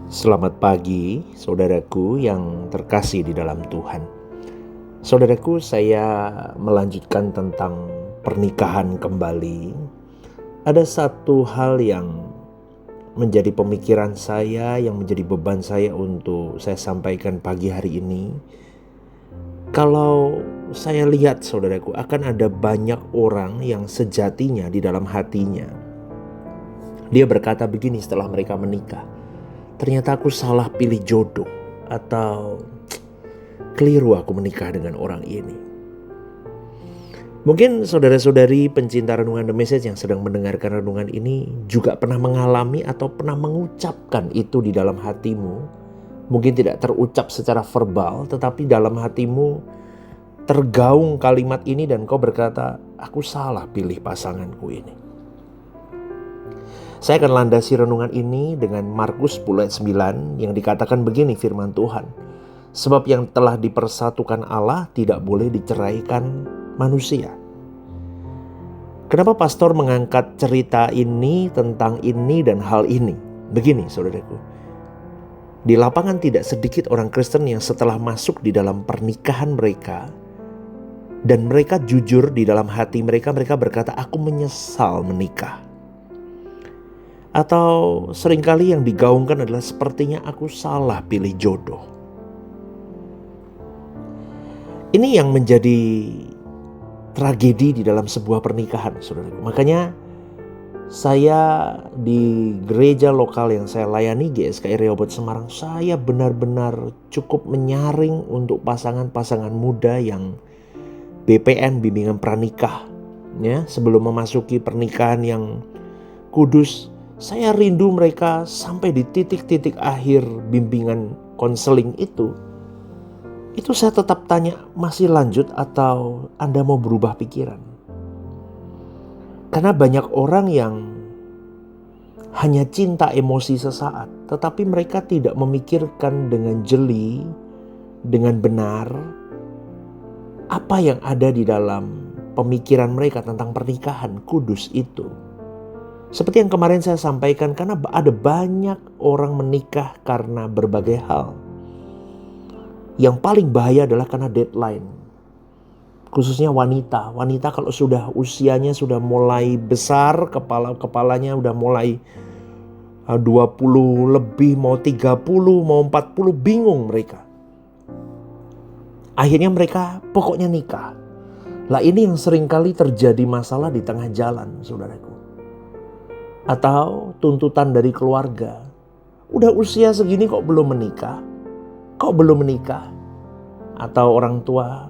Selamat pagi, saudaraku yang terkasih di dalam Tuhan. Saudaraku, saya melanjutkan tentang pernikahan kembali. Ada satu hal yang menjadi pemikiran saya, yang menjadi beban saya untuk saya sampaikan pagi hari ini. Kalau saya lihat, saudaraku, akan ada banyak orang yang sejatinya di dalam hatinya, dia berkata begini setelah mereka menikah, ternyata aku salah pilih jodoh, atau keliru aku menikah dengan orang ini. Mungkin saudara-saudari pencinta renungan The Message yang sedang mendengarkan renungan ini juga pernah mengalami atau pernah mengucapkan itu di dalam hatimu. Mungkin tidak terucap secara verbal, tetapi dalam hatimu tergaung kalimat ini dan kau berkata, aku salah pilih pasanganku ini. Saya akan landasi renungan ini dengan Markus 10 ayat 9 yang dikatakan begini firman Tuhan. Sebab yang telah dipersatukan Allah tidak boleh diceraikan manusia. Kenapa pastor mengangkat cerita ini tentang ini dan hal ini? Begini saudaraku. Di lapangan tidak sedikit orang Kristen yang setelah masuk di dalam pernikahan mereka dan mereka jujur di dalam hati mereka berkata, aku menyesal menikah. Atau seringkali yang digaungkan adalah sepertinya aku salah pilih jodoh. Ini yang menjadi tragedi di dalam sebuah pernikahan, saudaraku. Makanya saya di gereja lokal yang saya layani, GSKI Rehoboth Semarang, saya benar-benar cukup menyaring untuk pasangan-pasangan muda yang BPN, bimbingan pranikah, ya, sebelum memasuki pernikahan yang kudus. Saya rindu mereka sampai di titik-titik akhir bimbingan konseling itu saya tetap tanya, masih lanjut atau Anda mau berubah pikiran? Karena banyak orang yang hanya cinta emosi sesaat, tetapi mereka tidak memikirkan dengan jeli, dengan benar, apa yang ada di dalam pemikiran mereka tentang pernikahan kudus itu. Seperti yang kemarin saya sampaikan, karena ada banyak orang menikah karena berbagai hal. Yang paling bahaya adalah karena deadline. Khususnya wanita. Wanita kalau sudah usianya sudah mulai besar, kepalanya udah mulai 20 lebih, mau 30, mau 40, bingung mereka. Akhirnya mereka pokoknya nikah. Lah ini yang seringkali terjadi masalah di tengah jalan, saudaraku. Atau tuntutan dari keluarga. Udah usia segini kok belum menikah? Kok belum menikah? Atau orang tua,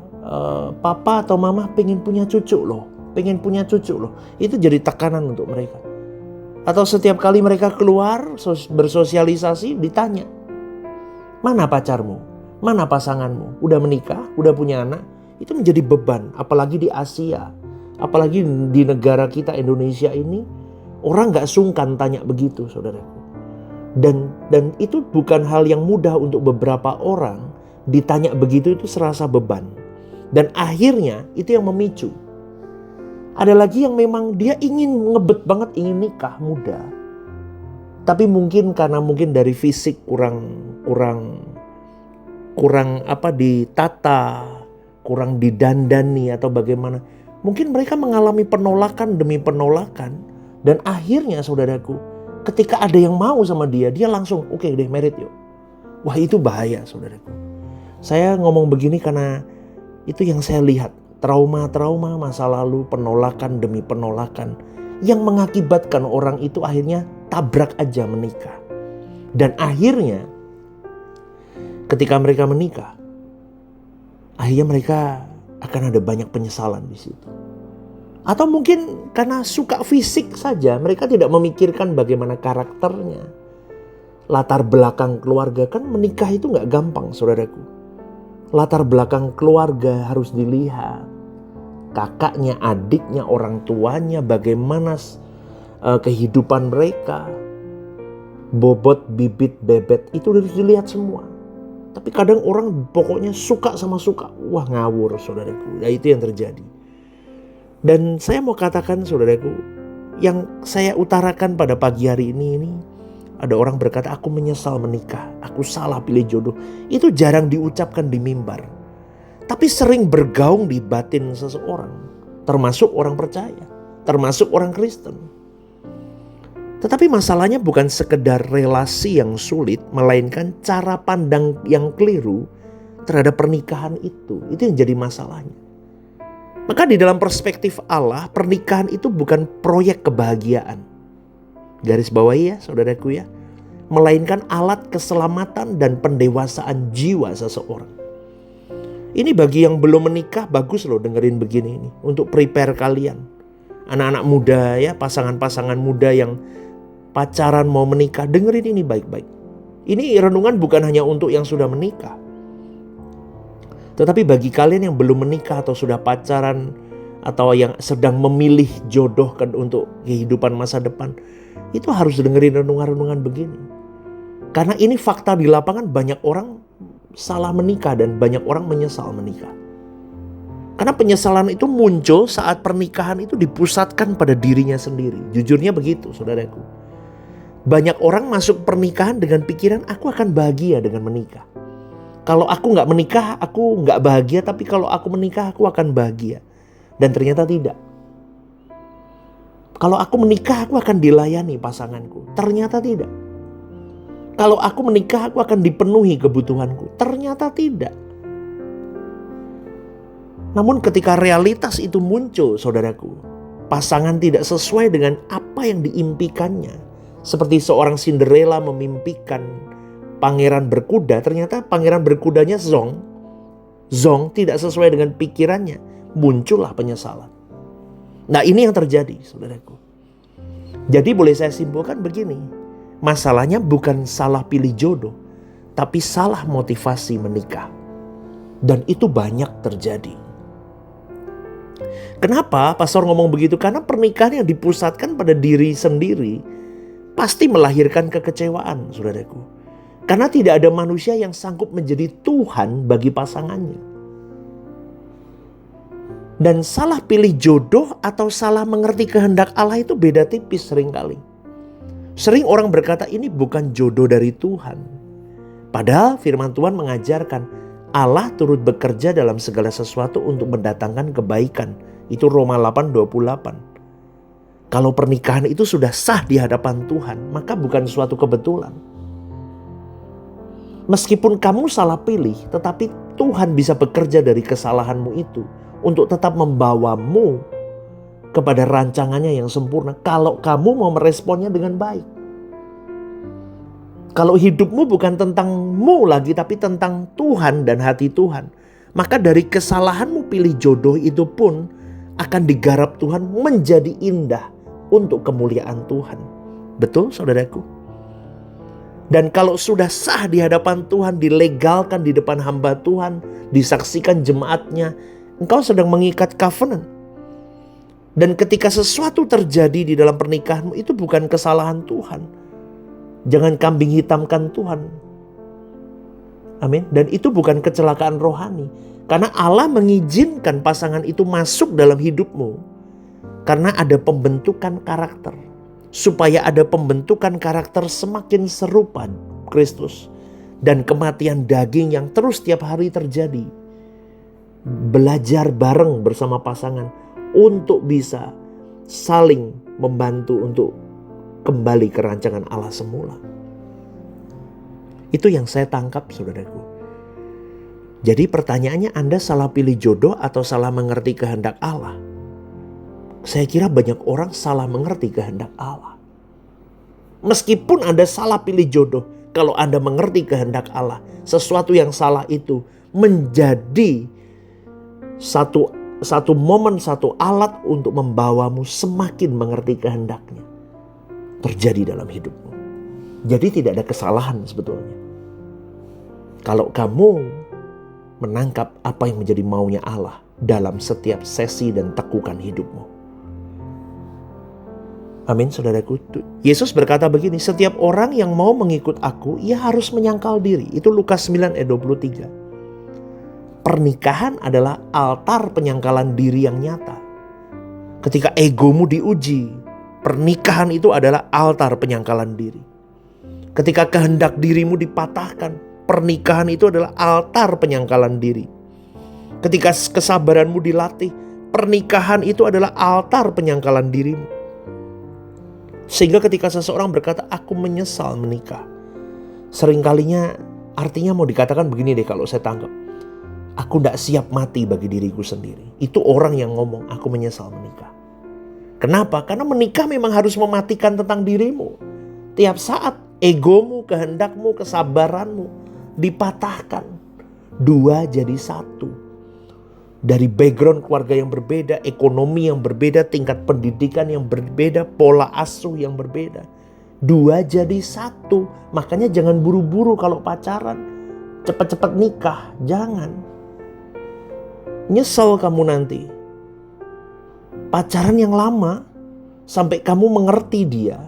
papa atau mama pengen punya cucu loh. Pengen punya cucu loh. Itu jadi tekanan untuk mereka. Atau setiap kali mereka keluar bersosialisasi ditanya, mana pacarmu? Mana pasanganmu? Udah menikah? Udah punya anak? Itu menjadi beban. Apalagi di Asia. Apalagi di negara kita Indonesia ini. Orang gak sungkan tanya begitu, saudaraku. Dan itu bukan hal yang mudah untuk beberapa orang. Ditanya begitu itu serasa beban. Dan akhirnya itu yang memicu. Ada lagi yang memang dia ingin ngebet banget, ingin nikah muda. Tapi mungkin karena dari fisik kurang ditata, kurang didandani atau bagaimana. Mungkin mereka mengalami penolakan demi penolakan. Dan akhirnya saudaraku, ketika ada yang mau sama dia langsung oke deh married yuk. Wah itu bahaya saudaraku. Saya ngomong begini karena itu yang saya lihat. Trauma-trauma masa lalu, penolakan demi penolakan. Yang mengakibatkan orang itu akhirnya tabrak aja menikah. Dan akhirnya ketika mereka menikah, akhirnya mereka akan ada banyak penyesalan di situ. Atau mungkin karena suka fisik saja, mereka tidak memikirkan bagaimana karakternya. Latar belakang keluarga, kan menikah itu gak gampang saudaraku. Latar belakang keluarga harus dilihat. Kakaknya, adiknya, orang tuanya, bagaimana kehidupan mereka. Bobot, bibit, bebet, itu harus dilihat semua. Tapi kadang orang pokoknya suka sama suka. Wah ngawur saudaraku, ya itu yang terjadi. Dan saya mau katakan saudaraku, yang saya utarakan pada pagi hari ini ada orang berkata, aku menyesal menikah, aku salah pilih jodoh. Itu jarang diucapkan di mimbar, tapi sering bergaung di batin seseorang, termasuk orang percaya, termasuk orang Kristen. Tetapi masalahnya bukan sekedar relasi yang sulit, melainkan cara pandang yang keliru terhadap pernikahan itu. Itu yang jadi masalahnya. Maka di dalam perspektif Allah, pernikahan itu bukan proyek kebahagiaan. Garis bawahi ya saudaraku ya. Melainkan alat keselamatan dan pendewasaan jiwa seseorang. Ini bagi yang belum menikah, bagus loh dengerin begini ini. Untuk prepare kalian. Anak-anak muda ya, pasangan-pasangan muda yang pacaran mau menikah, dengerin ini baik-baik. Ini renungan bukan hanya untuk yang sudah menikah. Tetapi bagi kalian yang belum menikah atau sudah pacaran, atau yang sedang memilih jodoh untuk kehidupan masa depan, itu harus dengerin renungan-renungan begini. Karena ini fakta di lapangan, banyak orang salah menikah dan banyak orang menyesal menikah. Karena penyesalan itu muncul saat pernikahan itu dipusatkan pada dirinya sendiri. Jujurnya begitu saudaraku. Banyak orang masuk pernikahan dengan pikiran aku akan bahagia dengan menikah. Kalau aku gak menikah aku gak bahagia, tapi kalau aku menikah aku akan bahagia. Dan ternyata tidak. Kalau aku menikah aku akan dilayani pasanganku. Ternyata tidak. Kalau aku menikah aku akan dipenuhi kebutuhanku. Ternyata tidak. Namun ketika realitas itu muncul saudaraku, pasangan tidak sesuai dengan apa yang diimpikannya. Seperti seorang Cinderella memimpikan pangeran berkuda, ternyata pangeran berkudanya zong tidak sesuai dengan pikirannya. Muncullah penyesalan. Nah ini yang terjadi saudaraku. Jadi boleh saya simpulkan begini. Masalahnya bukan salah pilih jodoh, tapi salah motivasi menikah. Dan itu banyak terjadi. Kenapa pastor ngomong begitu? Karena pernikahan yang dipusatkan pada diri sendiri pasti melahirkan kekecewaan saudaraku. Karena tidak ada manusia yang sanggup menjadi Tuhan bagi pasangannya. Dan salah pilih jodoh atau salah mengerti kehendak Allah itu beda tipis seringkali. Sering orang berkata ini bukan jodoh dari Tuhan. Padahal firman Tuhan mengajarkan Allah turut bekerja dalam segala sesuatu untuk mendatangkan kebaikan. Itu Roma 8:28. Kalau pernikahan itu sudah sah di hadapan Tuhan, maka bukan suatu kebetulan. Meskipun kamu salah pilih, tetapi Tuhan bisa bekerja dari kesalahanmu itu untuk tetap membawamu kepada rancangannya yang sempurna. Kalau kamu mau meresponnya dengan baik. Kalau hidupmu bukan tentangmu lagi, tapi tentang Tuhan dan hati Tuhan, maka dari kesalahanmu pilih jodoh itu pun akan digarap Tuhan menjadi indah untuk kemuliaan Tuhan. Betul saudaraku? Dan kalau sudah sah di hadapan Tuhan, dilegalkan di depan hamba Tuhan, disaksikan jemaatnya, engkau sedang mengikat covenant. Dan ketika sesuatu terjadi di dalam pernikahanmu, itu bukan kesalahan Tuhan. Jangan kambing hitamkan Tuhan. Amin. Dan itu bukan kecelakaan rohani. Karena Allah mengizinkan pasangan itu masuk dalam hidupmu. Karena ada pembentukan karakter. Supaya ada pembentukan karakter semakin serupa Kristus. Dan kematian daging yang terus tiap hari terjadi. Belajar bareng bersama pasangan. Untuk bisa saling membantu untuk kembali ke rancangan Allah semula. Itu yang saya tangkap saudaraku. Jadi pertanyaannya, Anda salah pilih jodoh atau salah mengerti kehendak Allah? Saya kira banyak orang salah mengerti kehendak Allah. Meskipun Anda salah pilih jodoh, kalau Anda mengerti kehendak Allah, sesuatu yang salah itu menjadi satu momen, satu alat untuk membawamu semakin mengerti kehendaknya terjadi dalam hidupmu. Jadi tidak ada kesalahan sebetulnya. Kalau kamu menangkap apa yang menjadi maunya Allah dalam setiap sesi dan tekukan hidupmu. Amin saudaraku. Yesus berkata begini, setiap orang yang mau mengikut aku, ia harus menyangkal diri. Itu Lukas 9 ayat 23. Pernikahan adalah altar penyangkalan diri yang nyata. Ketika egomu diuji, pernikahan itu adalah altar penyangkalan diri. Ketika kehendak dirimu dipatahkan, pernikahan itu adalah altar penyangkalan diri. Ketika kesabaranmu dilatih, pernikahan itu adalah altar penyangkalan dirimu. Sehingga ketika seseorang berkata, aku menyesal menikah, seringkalinya artinya mau dikatakan begini deh kalau saya tangkap. Aku tidak siap mati bagi diriku sendiri. Itu orang yang ngomong, aku menyesal menikah. Kenapa? Karena menikah memang harus mematikan tentang dirimu. Tiap saat egomu, kehendakmu, kesabaranmu dipatahkan. Dua jadi satu. Dari background keluarga yang berbeda, ekonomi yang berbeda, tingkat pendidikan yang berbeda, pola asuh yang berbeda. Dua jadi satu. Makanya jangan buru-buru kalau pacaran. Cepat-cepat nikah. Jangan. Nyesel kamu nanti. Pacaran yang lama sampai kamu mengerti dia.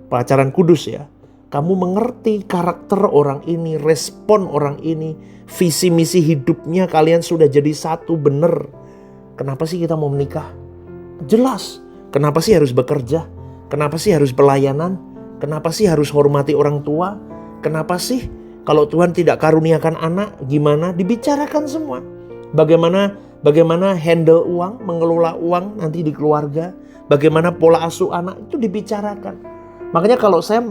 Pacaran kudus ya. Kamu mengerti karakter orang ini, respon orang ini, visi misi hidupnya, kalian sudah jadi satu, bener. Kenapa sih kita mau menikah? Jelas. Kenapa sih harus bekerja? Kenapa sih harus pelayanan? Kenapa sih harus hormati orang tua? Kenapa sih kalau Tuhan tidak karuniakan anak, gimana? Dibicarakan semua. Bagaimana handle uang, mengelola uang nanti di keluarga. Bagaimana pola asuh anak, itu dibicarakan. Makanya kalau saya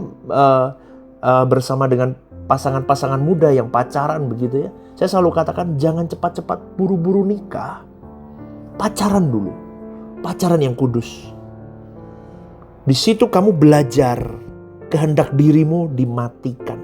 bersama dengan pasangan-pasangan muda yang pacaran begitu ya, saya selalu katakan jangan cepat-cepat buru-buru nikah. Pacaran dulu. Pacaran yang kudus. Di situ kamu belajar kehendak dirimu dimatikan.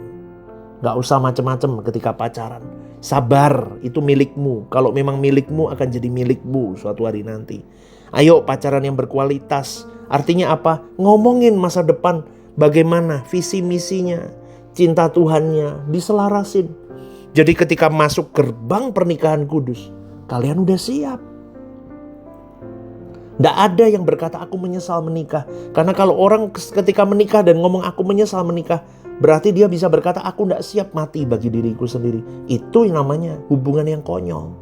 Gak usah macam-macam ketika pacaran. Sabar, itu milikmu. Kalau memang milikmu akan jadi milikmu suatu hari nanti. Ayo pacaran yang berkualitas. Artinya apa? Ngomongin masa depan, bagaimana visi misinya, cinta Tuhannya, diselarasin. Jadi ketika masuk gerbang pernikahan kudus, kalian udah siap. Tidak ada yang berkata aku menyesal menikah. Karena kalau orang ketika menikah dan ngomong aku menyesal menikah, berarti dia bisa berkata aku tidak siap mati bagi diriku sendiri. Itu yang namanya hubungan yang konyol.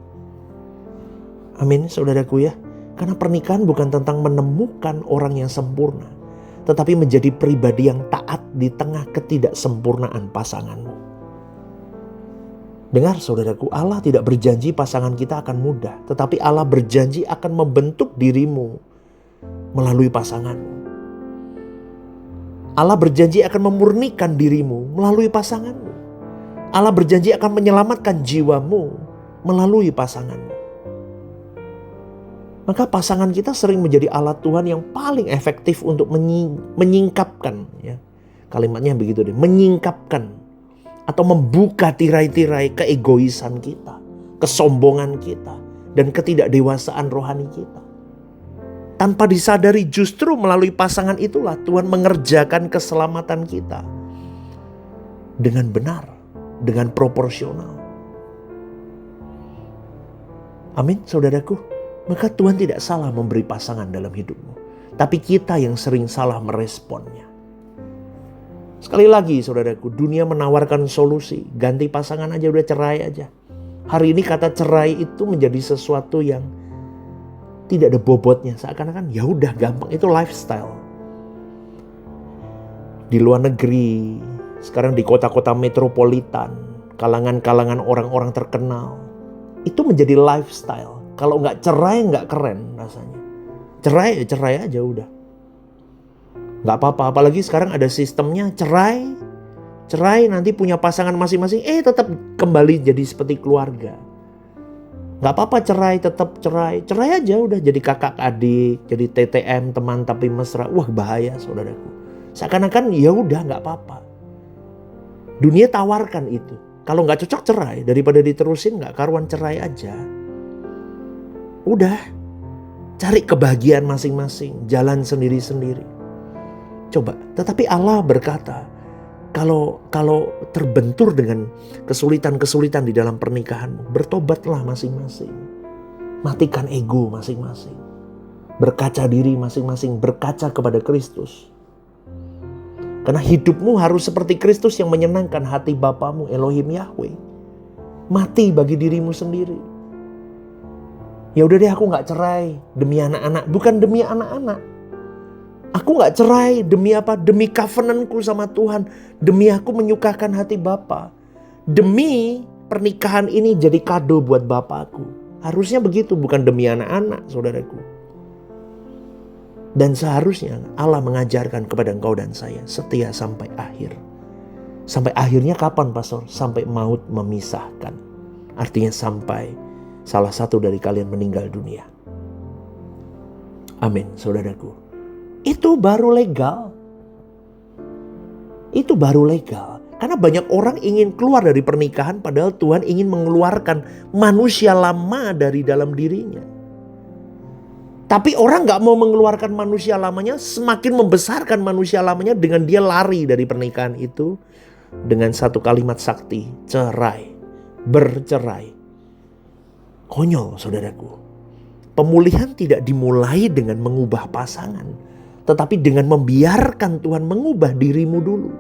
Amin saudaraku ya. Karena pernikahan bukan tentang menemukan orang yang sempurna, tetapi menjadi pribadi yang taat di tengah ketidaksempurnaan pasanganmu. Dengar saudaraku, Allah tidak berjanji pasangan kita akan mudah, tetapi Allah berjanji akan membentuk dirimu melalui pasanganmu. Allah berjanji akan memurnikan dirimu melalui pasanganmu. Allah berjanji akan menyelamatkan jiwamu melalui pasanganmu. Maka pasangan kita sering menjadi alat Tuhan yang paling efektif untuk menyingkapkan. Ya. Kalimatnya begitu deh, menyingkapkan. Atau membuka tirai-tirai keegoisan kita, kesombongan kita, dan ketidakdewasaan rohani kita. Tanpa disadari justru melalui pasangan itulah Tuhan mengerjakan keselamatan kita. Dengan benar, dengan proporsional. Amin saudaraku. Maka Tuhan tidak salah memberi pasangan dalam hidupmu. Tapi kita yang sering salah meresponnya. Sekali lagi saudaraku, dunia menawarkan solusi. Ganti pasangan aja, udah cerai aja. Hari ini kata cerai itu menjadi sesuatu yang tidak ada bobotnya. Seakan-akan ya udah gampang, itu lifestyle. Di luar negeri, sekarang di kota-kota metropolitan, kalangan-kalangan orang-orang terkenal, itu menjadi lifestyle. Kalau nggak cerai nggak keren rasanya. Cerai aja udah. Nggak apa-apa, apalagi sekarang ada sistemnya cerai nanti punya pasangan masing-masing, tetap kembali jadi seperti keluarga. Nggak apa-apa tetap cerai aja udah, jadi kakak adik, jadi TTM, teman tapi mesra. Wah bahaya saudaraku. Seakan-akan ya udah nggak apa-apa. Dunia tawarkan itu. Kalau nggak cocok cerai, daripada diterusin nggak karuan, cerai aja. Udah, cari kebahagiaan masing-masing, jalan sendiri-sendiri. Coba, tetapi Allah berkata, kalau terbentur dengan kesulitan-kesulitan di dalam pernikahanmu, bertobatlah masing-masing. Matikan ego masing-masing. Berkaca diri masing-masing, berkaca kepada Kristus. Karena hidupmu harus seperti Kristus yang menyenangkan hati Bapamu, Elohim Yahweh. Mati bagi dirimu sendiri. Ya udah deh aku gak cerai demi anak-anak. Bukan demi anak-anak. Aku gak cerai demi apa? Demi covenantku sama Tuhan. Demi aku menyukakan hati Bapa. Demi pernikahan ini jadi kado buat Bapakku. Harusnya begitu, bukan demi anak-anak, saudaraku. Dan seharusnya Allah mengajarkan kepada engkau dan saya setia sampai akhir. Sampai akhirnya kapan, Pastor? Sampai maut memisahkan. Artinya sampai salah satu dari kalian meninggal dunia. Amin, saudaraku. Itu baru legal. Itu baru legal. Karena banyak orang ingin keluar dari pernikahan padahal Tuhan ingin mengeluarkan manusia lama dari dalam dirinya. Tapi orang gak mau mengeluarkan manusia lamanya, semakin membesarkan manusia lamanya dengan dia lari dari pernikahan itu. Dengan satu kalimat sakti, cerai, bercerai. Konyol, saudaraku. Pemulihan tidak dimulai dengan mengubah pasangan, tetapi dengan membiarkan Tuhan mengubah dirimu dulu.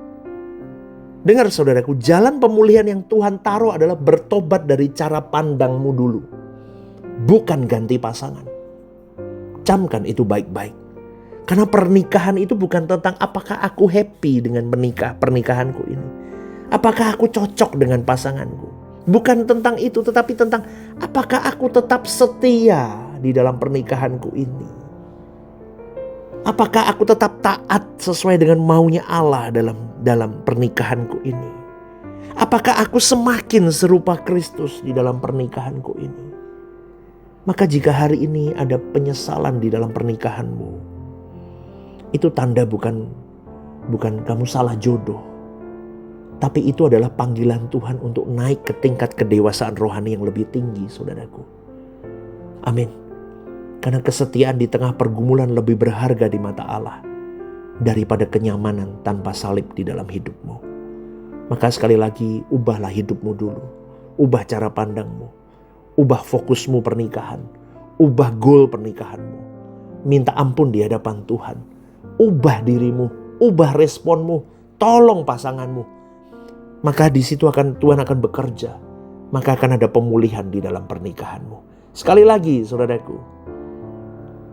Dengar saudaraku, jalan pemulihan yang Tuhan taruh adalah bertobat dari cara pandangmu dulu. Bukan ganti pasangan. Camkan itu baik-baik. Karena pernikahan itu bukan tentang apakah aku happy dengan pernikahanku ini. Apakah aku cocok dengan pasanganku. Bukan tentang itu, tetapi tentang apakah aku tetap setia di dalam pernikahanku ini. Apakah aku tetap taat sesuai dengan maunya Allah dalam pernikahanku ini? Apakah aku semakin serupa Kristus di dalam pernikahanku ini? Maka jika hari ini ada penyesalan di dalam pernikahanmu, itu tanda bukan kamu salah jodoh. Tapi itu adalah panggilan Tuhan untuk naik ke tingkat kedewasaan rohani yang lebih tinggi, saudaraku. Amin. Karena kesetiaan di tengah pergumulan lebih berharga di mata Allah daripada kenyamanan tanpa salib di dalam hidupmu. Maka sekali lagi, ubahlah hidupmu dulu. Ubah cara pandangmu. Ubah fokusmu pernikahan. Ubah goal pernikahanmu. Minta ampun di hadapan Tuhan. Ubah dirimu. Ubah responmu. Tolong pasanganmu. Maka di situ Tuhan akan bekerja. Maka akan ada pemulihan di dalam pernikahanmu. Sekali lagi, saudaraku.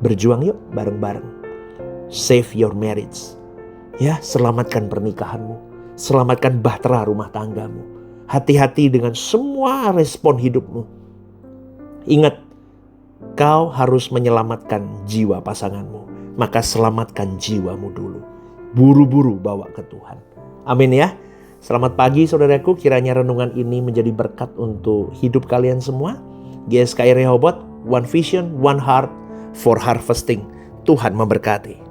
Berjuang yuk bareng-bareng. Save your marriage. Ya, selamatkan pernikahanmu. Selamatkan bahtera rumah tanggamu. Hati-hati dengan semua respon hidupmu. Ingat, kau harus menyelamatkan jiwa pasanganmu. Maka selamatkan jiwamu dulu. Buru-buru bawa ke Tuhan. Amin ya. Selamat pagi saudaraku. Kiranya renungan ini menjadi berkat untuk hidup kalian semua. GSKI Rehoboth, One Vision, One Heart for harvesting. Tuhan memberkati.